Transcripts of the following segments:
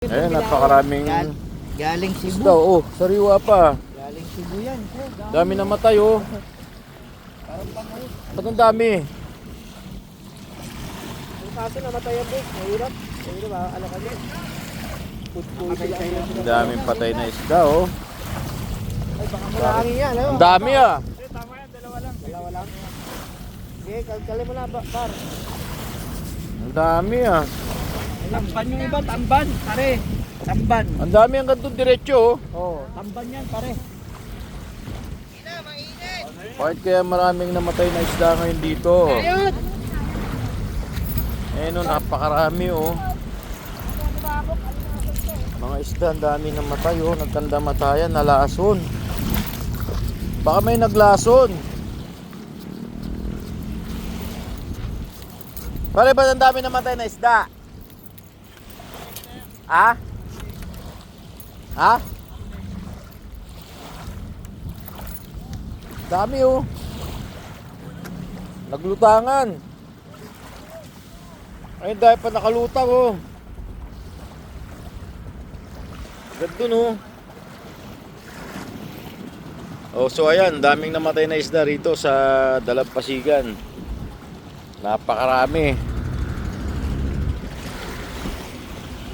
Eh, napakaraming Galing Cebu. isda. Oh, sariwa pa. Galing Cebu yan. Dami namatay, oh. Ba't ang dami? Ang kaso namatay ang boss. Mahirap. Mahirap ba? Ano kami? Ang daming patay na isda, oh. Ay, baka malangin yan. Ano? Ang dami, ah. Tama yan. Dalawa lang. Dalawa lang. Sige, kalkalin mo na, bar. Ang dami, ah. Tamban yung iba. Tamban. Pare. Tamban. Ang dami hanggang doon diretso, oh. Oo. Tamban yan, pare. Bakit kaya maraming namatay na isda ngayon dito? Ayun! Eh, no, napakarami, oh. Mga isda, ang dami namatay, oh. Nagkandamatayan, nalason. Baka may naglason. Pare, ba't ang dami namatay na isda? Ha? Ha? Dami, oh. Naglutangan. Ay, dahil pa nakalutang, oh. Ganda, oh. Oh, so ayan, daming namatay na isda rito sa Dalampasigan. Napakarami.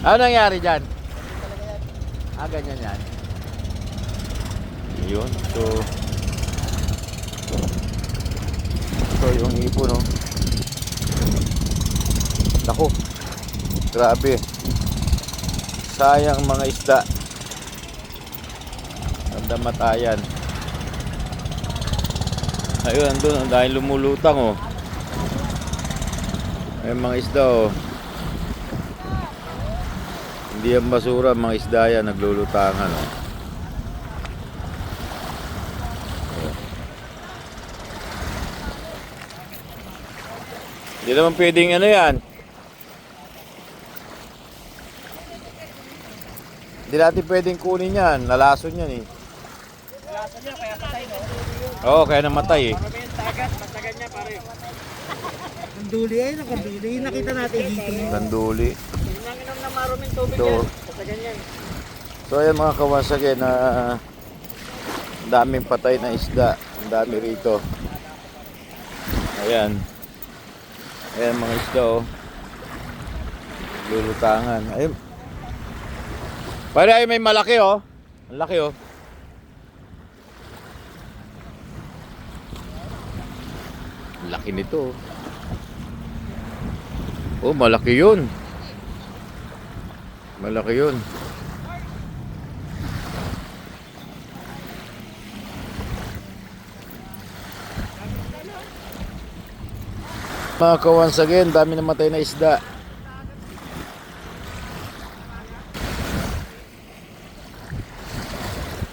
Ano nangyari dyan? Ah, ganyan yan. Yun, so ito yung ipon, no? Naku, grabe. Sayang mga isda. Nandamatayan. Ayun, andun, dahil lumulutang, oh. Ay, mga isda, oh. Hindi yan basura, mga isda yan, naglulutangan, oh. Hindi naman pwedeng ano yan. Hindi natin pwedeng kunin yan. Nalason yan, eh. Nalason niya, kaya patay, no? Oo, kaya namatay, eh. Marami yung tagat. Matagan niya, pare. Kanduli, ay nakanduli. Nakita natin dito. Kanduli. Yung nanginom na maruming tubig Ito. yan. Matagan yan. So ayan mga kawasaki na daming patay na isda. Ang dami rito. Ayan. Ayan mga isda, oh. Lulutangan. Ayun. Pare, ay may malaki, oh. Ang laki, oh. Ang laki nito, oh. Oh, malaki yun. Malaki yun. Mga once again, dami namatay na isda.